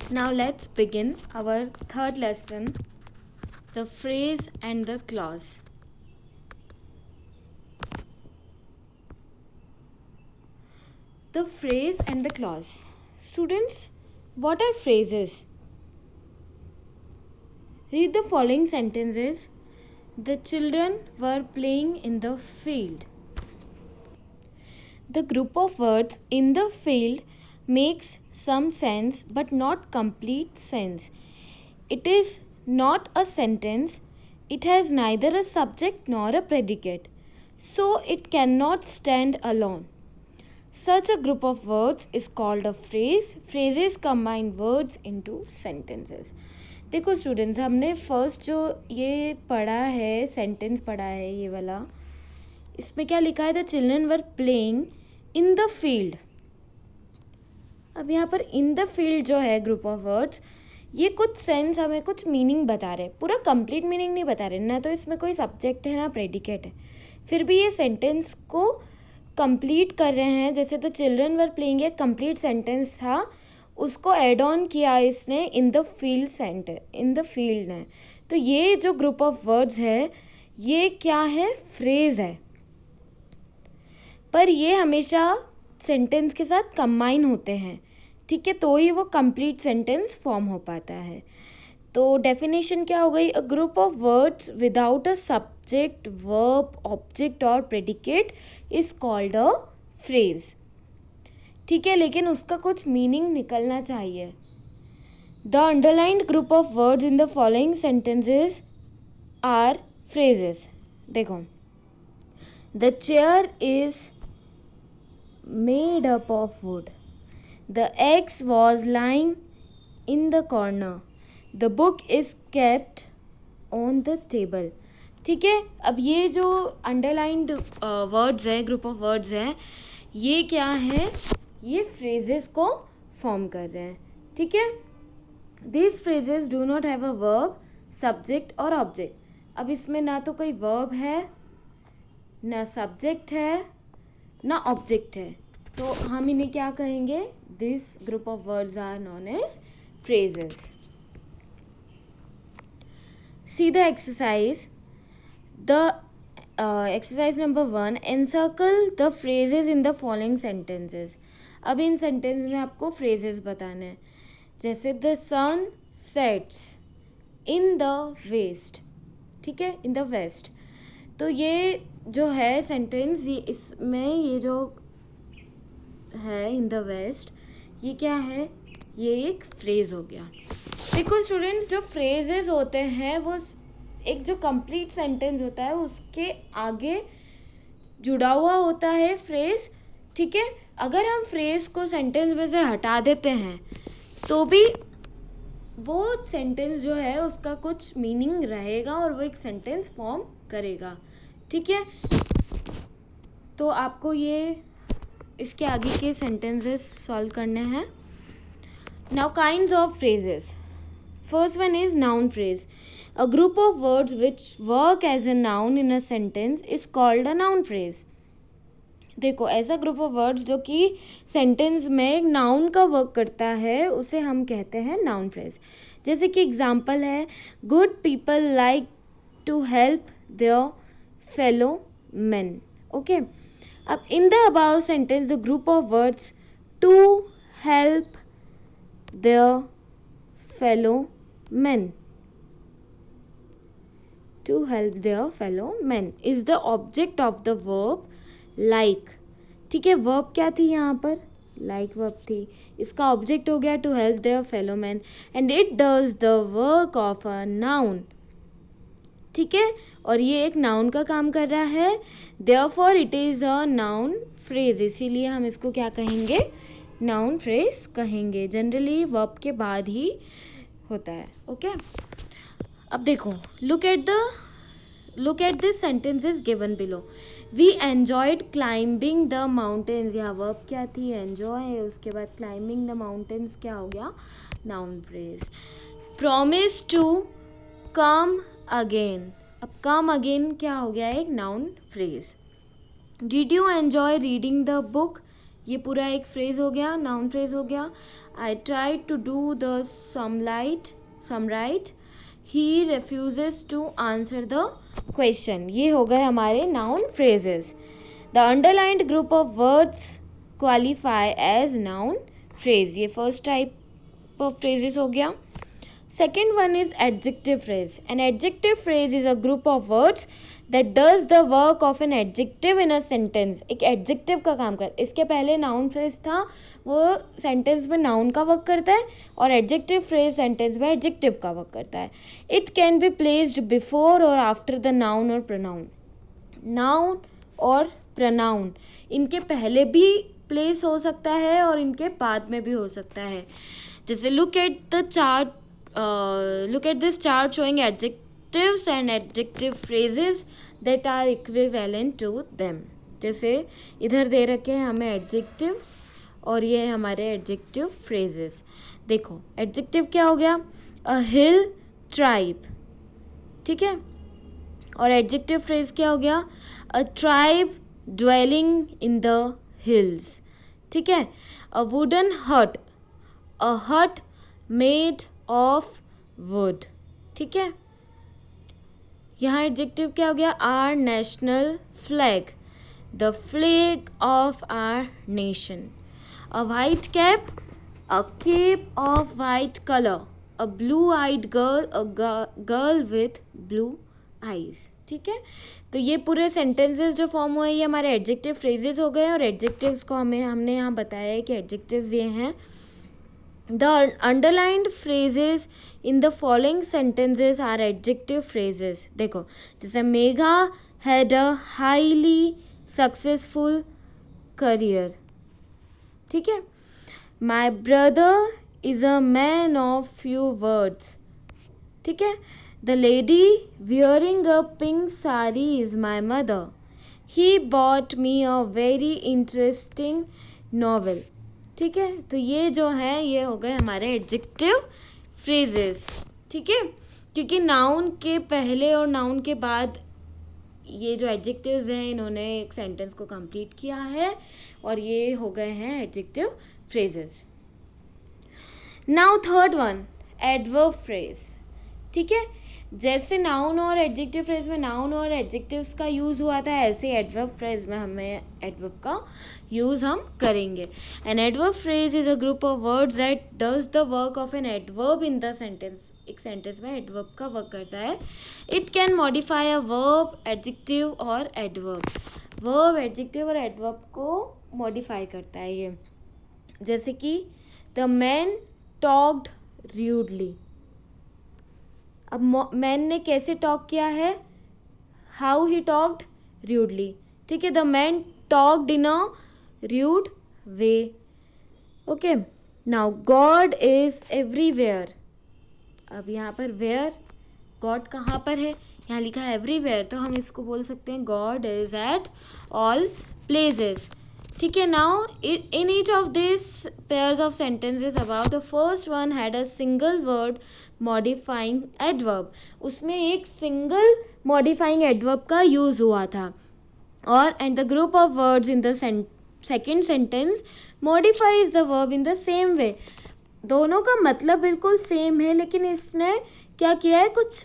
Now let's begin our third lesson, the phrase and the clause. The phrase and the clause. Students, what are phrases? Read the following sentences. The children were playing in the field. The group of words in the field makes some sense but not complete sense. It is not a sentence. It has neither a subject nor a predicate, so it cannot stand alone. Such a group of words is called a phrase. Phrases combine words into sentences. देखो students, हमने first जो ये पढ़ा है, sentence पढ़ा है ये वाला, इसमें क्या लिखा है? The children were playing in the field. अब यहाँ पर इन द फील्ड जो है ग्रुप ऑफ वर्ड्स, ये कुछ सेंस हमें कुछ मीनिंग बता रहे हैं, पूरा कंप्लीट मीनिंग नहीं बता रहे, ना तो इसमें कोई सब्जेक्ट है ना प्रेडिकेट है, फिर भी ये सेंटेंस को कंप्लीट कर रहे हैं. जैसे द चिल्ड्रन वर प्लेइंग एक कंप्लीट सेंटेंस था, उसको एड ऑन किया इसने in the field sentence, in the field है. तो ये जो ग्रुप ऑफ वर्ड्स है ये क्या है? फ्रेज है. पर ये हमेशा सेंटेंस के साथ कंबाइन होते हैं, ठीक है, तो ही वो कंप्लीट सेंटेंस फॉर्म हो पाता है. तो डेफिनेशन क्या हो गई? A group of words without a subject, verb, object और predicate is called a phrase. ठीक है, लेकिन उसका कुछ मीनिंग निकलना चाहिए. The underlined group of words in the following sentences are phrases. देखो, the chair is made up of wood. The eggs was lying in the corner. The book is kept on the table. ठीक है, अब ये जो underlined words है, group of words हैं, ये क्या है? ये फ्रेजेस को फॉर्म कर रहे हैं. ठीक है, this phrases do not have a verb, subject और ऑब्जेक्ट. अब इसमें ना तो कोई वर्ब है, ना सब्जेक्ट है, ना ऑब्जेक्ट है, तो हम इन्हें क्या कहेंगे? This group of words are known as phrases. See the exercise. The exercise number 1, encircle the phrases in the following sentences. अब इन सेंटेंस में आपको phrases बताने हैं. जैसे the sun sets in the west. ठीक है, in the west. तो ये जो है सेंटेंस, ये इसमें ये जो है in the west, ये क्या है? ये एक फ्रेज हो गया. देखो स्टूडेंट्स, जो फ्रेजेस होते हैं वो एक जो कंप्लीट सेंटेंस होता है उसके आगे जुड़ा हुआ होता है फ्रेज. ठीक है, अगर हम फ्रेज को सेंटेंस में से हटा देते हैं तो भी वो सेंटेंस जो है उसका कुछ मीनिंग रहेगा और वो एक सेंटेंस फॉर्म करेगा. ठीक है, तो आपको ये इसके आगे के सेंटेंसेस सॉल्व करने हैं. Now kinds of phrases. First one is noun phrase. A group of words which work as a noun in a sentence is called a noun phrase. देखो, ऐसा ग्रुप ऑफ वर्ड्स जो कि sentence में एक noun का work करता है उसे हम कहते हैं नाउन फ्रेज. जैसे कि एग्जांपल है, good people like to help their fellow man. Okay, अब in the above sentence the group of words to help their fellow men, to help their fellow men is the object of the verb like. ठीक है, verb क्या थी यहाँ पर? like verb थी. इसका object हो गया to help their fellow men and it does the work of a noun. ठीक है, और ये एक noun का काम कर रहा है, therefore it is a noun phrase. इसीलिए हम इसको क्या कहेंगे? नाउन फ्रेज कहेंगे. जनरली वर्ब के बाद ही होता है. ओके, अब देखो, look at this sentences given below. We enjoyed climbing the mountains. यहाँ वर्ब क्या थी? एंजॉय. उसके बाद क्लाइंबिंग द माउंटेन्स क्या हो गया? Noun phrase. Promise to come again. अब कम अगेन क्या हो गया? एक noun phrase. Did you enjoy reading the book? ये पूरा एक फ्रेज हो गया, नाउन फ्रेज हो गया. I try to do the sum right, he refuses to answer the question. ये हो गए हमारे noun phrases. The underlined group of words qualify as noun phrase. ये फर्स्ट टाइप ऑफ फ्रेजेस हो गया. Second one is adjective phrase. An adjective phrase is a group of words that does the work of an adjective in a sentence. एक adjective का काम कर, इसके पहले noun phrase था, वो sentence में noun का work करता है, और adjective phrase sentence में adjective का work करता है. It can be placed before or after the noun or pronoun. Noun और pronoun इनके पहले भी place हो सकता है और इनके बाद में भी हो सकता है. जैसे look at this chart showing adjectives and adjective phrases that are equivalent to them. जैसे इधर दे रखे हैं हमें adjectives और ये है हमारे adjective phrases. देखो adjective क्या हो गया, a hill tribe, ठीक है, और adjective phrase क्या हो गया, a tribe dwelling in the hills, ठीक है, a wooden hut, a hut made of wood, ठीक है. यहाँ एडजेक्टिव क्या हो गया, our national flag, the flag of our nation, a white cap, a cap of white colour, a blue eyed girl, a girl with blue eyes, ठीक है. तो ये पूरे सेंटेंसेस जो फॉर्म हुए ये हमारे एडजेक्टिव फ्रेजेस हो गए. और एडजेक्टिव्स को हमने यहाँ बताया है कि एडजेक्टिव्स ये हैं. The underlined phrases in the following sentences are adjective phrases. देखो जैसे Megha had a highly successful career, ठीक है. My brother is a man of few words, ठीक है. The lady wearing a pink sari is my mother. He bought me a very interesting novel, ठीक है. तो ये जो है ये हो गए हमारे एडजेक्टिव फ्रेजेस, ठीक है, क्योंकि नाउन के पहले और नाउन के बाद ये जो एडजेक्टिव्स हैं इन्होंने एक सेंटेंस को कंप्लीट किया है और ये हो गए हैं adjective phrases. Now third one, adverb phrase, ठीक है. जैसे नाउन और एडजेक्टिव फ्रेज में नाउन और एडजेक्टिव्स का यूज हुआ था, ऐसे एडवर्ब फ्रेज में हमें एडवर्ब का यूज हम करेंगे. An adverb phrase is a group of words that does the work of an adverb in the sentence. एक सेंटेंस में एडवर्ब का वर्क करता है. It can modify a verb, adjective और एडवर्ब. वर्ब, एडजेक्टिव और adverb को modify करता है ये. जैसे कि द मैन टॉक्ड र्यूडली. अब मैन ने कैसे टॉक किया है, हाउ ही टॉक्ड र्यूडली, ठीक है. The man talked in a rude way. Okay, now God is everywhere. अब यहाँ पर where, God कहाँ पर है, यहाँ लिखा है everywhere, तो हम इसको बोल सकते हैं God is at all places, ठीक है. Now in each of these pairs of sentences above, the first one had a single word modifying adverb. उसमें एक single modifying adverb का use हुआ था. और and the group of words in the second sentence modifies the verb in the same way. दोनों का मतलब बिल्कुल सेम है, लेकिन इसने क्या किया है, कुछ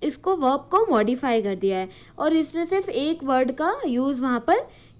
इसको वर्ब को मॉडिफाई कर दिया है और इसने सिर्फ एक वर्ड का यूज वहां पर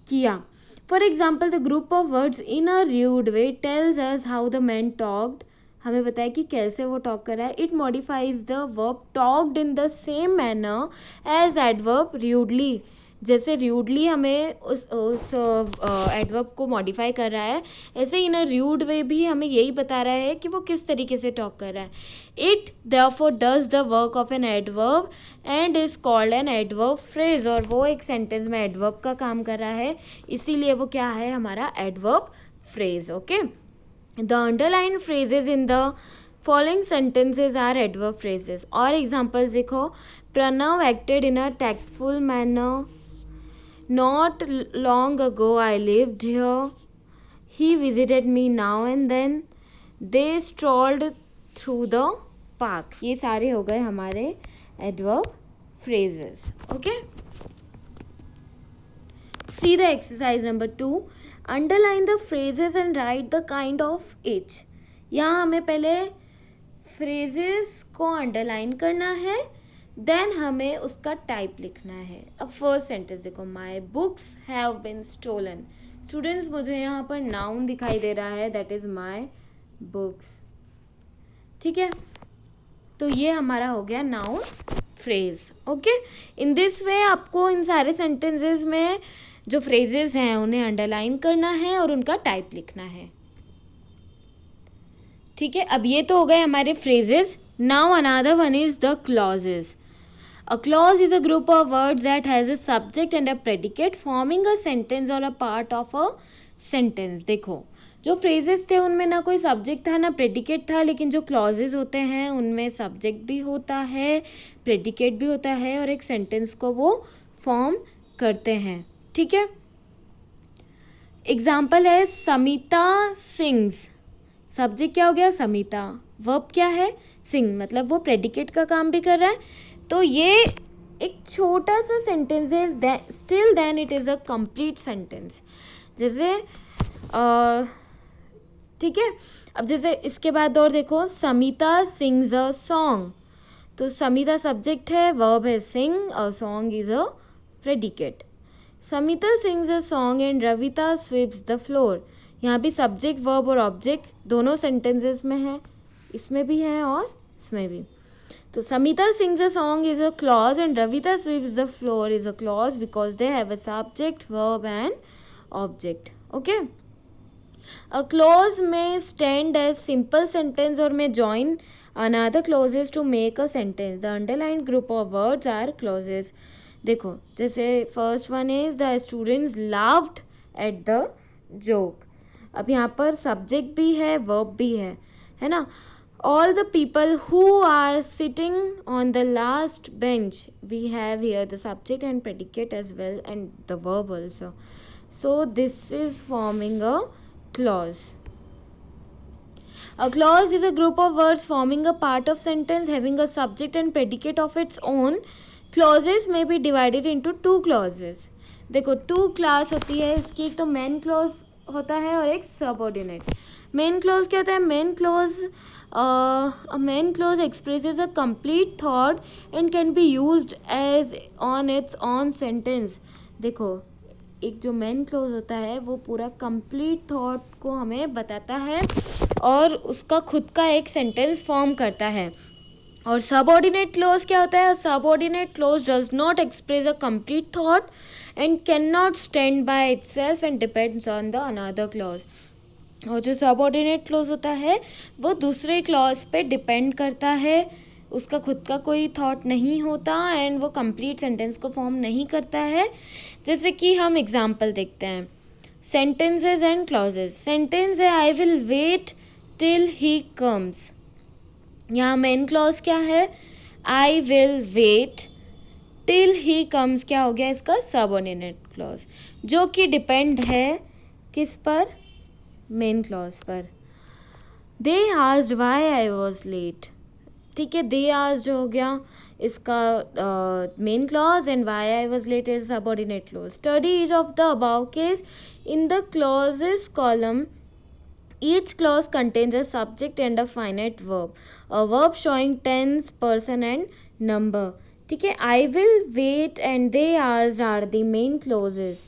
किया. For example, the group of words in a rude way tells us how the man talked. हमें बताया कि कैसे वो टॉक कर रहा है. It modifies the verb talked in the same manner as adverb rudely. जैसे र्यूडली हमें उस एडवर्ब को मॉडिफाई कर रहा है, ऐसे इन अ र्यूड वे भी हमें यही बता रहा है कि वो किस तरीके से टॉक कर रहा है. It therefore does the work of an adverb and is called an adverb phrase. और वो एक सेंटेंस में एडवर्ब का काम कर रहा है, इसीलिए वो क्या है, हमारा adverb phrase. Okay, the underline phrases in the following sentences are adverb phrases. और एग्जाम्पल्स देखो, Pranav acted in a tactful manner. Not long ago I lived here. He visited me now and then. They strolled through the park. ये सारे हो गए हमारे adverb phrases. Okay. See the exercise number 2. Underline the phrases and right the kind of each. यहाँ हमें पहले phrases को underline करना है, देन हमें उसका टाइप लिखना है। अब फर्स्ट सेंटेंस देखो, my books have been stolen. Students मुझे यहाँ पर नाउन दिखाई दे रहा है, दैट इज माई बुक्स। ठीक है, तो ये हमारा हो गया noun phrase. Okay, in this way आपको इन सारे सेंटेंसेस में जो फ्रेजेस हैं उन्हें अंडरलाइन करना है और उनका टाइप लिखना है। ठीक है, अब ये तो हो गए हमारे phrases. Now another one is the clauses. A clause is a group of words that has a subject and a predicate forming a sentence or a part of a sentence। देखो, जो phrases थे उनमें ना कोई subject था ना predicate था, लेकिन जो clauses होते हैं उनमें subject भी होता है, predicate भी होता है और एक sentence को वो form करते हैं। ठीक है, एग्जाम्पल है समिता सिंग्स। सब्जेक्ट क्या हो गया? समिता। वर्ब क्या है? सिंग, मतलब वो प्रेडिकेट का काम भी कर रहा है। तो ये एक छोटा सा सेंटेंस है, still then it is a complete sentence. जैसे ठीक है, अब जैसे इसके बाद और देखो, समिता सिंग्स अ सॉन्ग। तो समिता सब्जेक्ट है, वर्ब है सिंग और song is a predicate. Samita sings a song and Ravita sweeps the floor. यहाँ भी सब्जेक्ट वर्ब और ऑब्जेक्ट दोनों सेंटेंसेस में है, इसमें भी है और इसमें भी। तो Samita sings a song is a clause and Ravita sweeps the floor is a clause because they have a subject, verb and object. Okay. A clause may stand as simple sentence or may join another clauses to make a sentence. The underlined group of words are clauses. देखो, जैसे first one is the students laughed at the joke. अब यहाँ पर subject भी है, verb भी है ना? All the people who are sitting on the last bench, we have here the subject and predicate as well and the verb also. So this is forming a clause. A clause is a group of words forming a part of sentence having a subject and predicate of its own. Clauses may be divided into two clauses. देखो, two class होती है इसकी, एक तो main clause होता है और एक subordinate. Main clause क्या होता है? Main clause a main clause expresses a complete thought and can be used as on its own sentence. देखो, एक जो मेन क्लोज होता है वो पूरा कंप्लीट थॉट को हमें बताता है और उसका खुद का एक सेंटेंस फॉर्म करता है। और सबऑर्डिनेट क्लोज क्या होता है? Subordinate close does not express a complete thought and can not stand by itself and depends on the another close. और जो सबऑर्डिनेट क्लोज होता है वो दूसरे क्लॉज पे डिपेंड करता है, उसका खुद का कोई थॉट नहीं होता एंड वो कंप्लीट सेंटेंस को फॉर्म नहीं करता है। जैसे कि हम एग्जांपल देखते हैं, सेंटेंसेस एंड क्लॉजेस। सेंटेंस है I will wait till he comes. यहाँ मेन क्लॉज क्या है? I will wait till he comes क्या हो गया इसका? सबऑर्डिनेट क्लॉज, जो कि डिपेंड है किस पर? मेन क्लॉज पर। They asked why I was late. ठीक है, दे आस्क्ड हो गया इसका main clause and why I was late is subordinate clause. Study each of the above case in the clauses column. Each clause contains a subject and a finite verb. A verb showing tense, person and number. ठीक है, I will wait and they asked are the main clauses.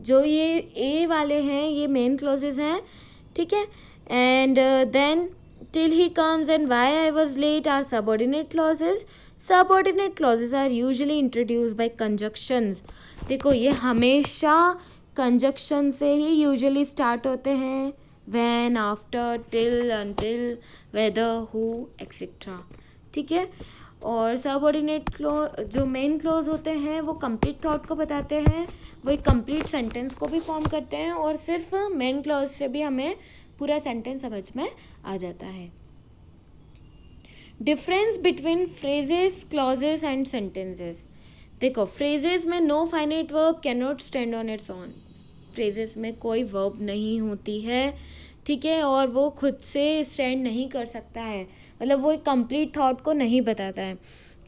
जो ये ए वाले हैं ये main closes हैं। ठीक है, and then till he comes and why I was late are subordinate clauses. Subordinate clauses are usually introduced by conjunctions. देखो, ये हमेशा कंजक्शन से ही यूजुअली स्टार्ट होते हैं, when, after, till, until, whether, who etcetera. ठीक है, और सबऑर्डिनेट क्लॉज जो मेन क्लॉज होते हैं वो कंप्लीट थॉट को बताते हैं, वो एक कंप्लीट सेंटेंस को भी फॉर्म करते हैं और सिर्फ मेन क्लॉज से भी हमें पूरा सेंटेंस समझ में आ जाता है। Difference between phrases, clauses and sentences. देखो, फ्रेजेस में no finite verb can not stand on its own. Phrases में कोई वर्ब नहीं होती है, ठीक है, और वो खुद से स्टैंड नहीं कर सकता है, मतलब वो एक कंप्लीट थॉट को नहीं बताता है।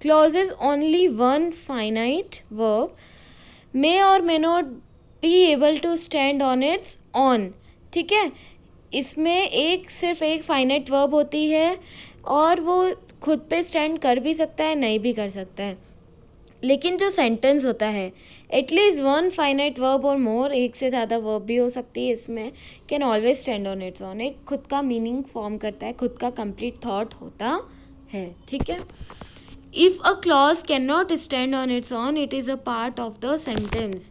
Clauses only one finite verb may or may not be able to stand on its own, ठीक है। इसमें सिर्फ एक फाइनाइट वर्ब होती है और वो खुद पे स्टैंड कर भी सकता है, नहीं भी कर सकता है। लेकिन जो सेंटेंस होता है, एटलीस्ट वन फाइनाइट वर्ब और मोर, एक से ज़्यादा वर्ब भी हो सकती है इसमें, can always stand on its on, एक खुद का मीनिंग फॉर्म करता है, खुद का कंप्लीट थॉट होता है, ठीक है। If a clause can not stand on its on, it is a part of the sentence.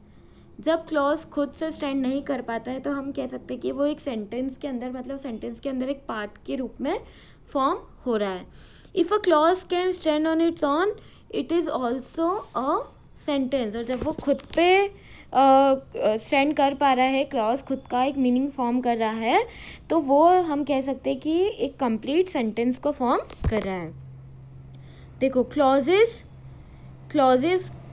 जब क्लॉज खुद से स्टैंड नहीं कर पाता है तो हम कह सकते हैं कि वो एक सेंटेंस के अंदर, मतलब सेंटेंस के अंदर एक पार्ट के रूप में फॉर्म हो रहा है। If a clause can stand on its on, it is also a sentence. और जब वो खुद पे स्टैंड कर पा रहा है, क्लॉज खुद का एक मीनिंग फॉर्म कर रहा है, तो वो हम कह सकते हैं कि एक कंप्लीट सेंटेंस को फॉर्म कर रहा है। देखो क्लॉजेस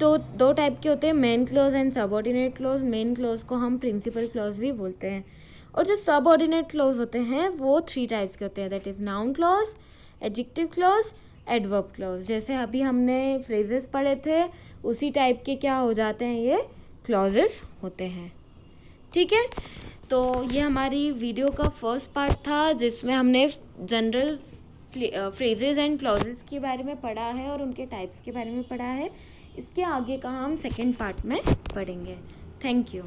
तो दो टाइप के होते हैं, main clause and subordinate clause. Main clause को हम प्रिंसिपल क्लॉज भी बोलते हैं, और जो सबऑर्डिनेट क्लॉज होते हैं वो 3 टाइप्स के होते हैं, that is noun clause, adjective clause, adverb clause. जैसे अभी हमने फ्रेजेस पढ़े थे, उसी टाइप के क्या हो जाते हैं, ये क्लॉजेस होते हैं, ठीक है। तो ये हमारी वीडियो का फर्स्ट पार्ट था, जिसमें हमने जनरल फ्रेजेस एंड क्लॉजेस के बारे में पढ़ा है और उनके टाइप्स के बारे में पढ़ा है। इसके आगे का हम सेकेंड पार्ट में पढ़ेंगे। Thank you.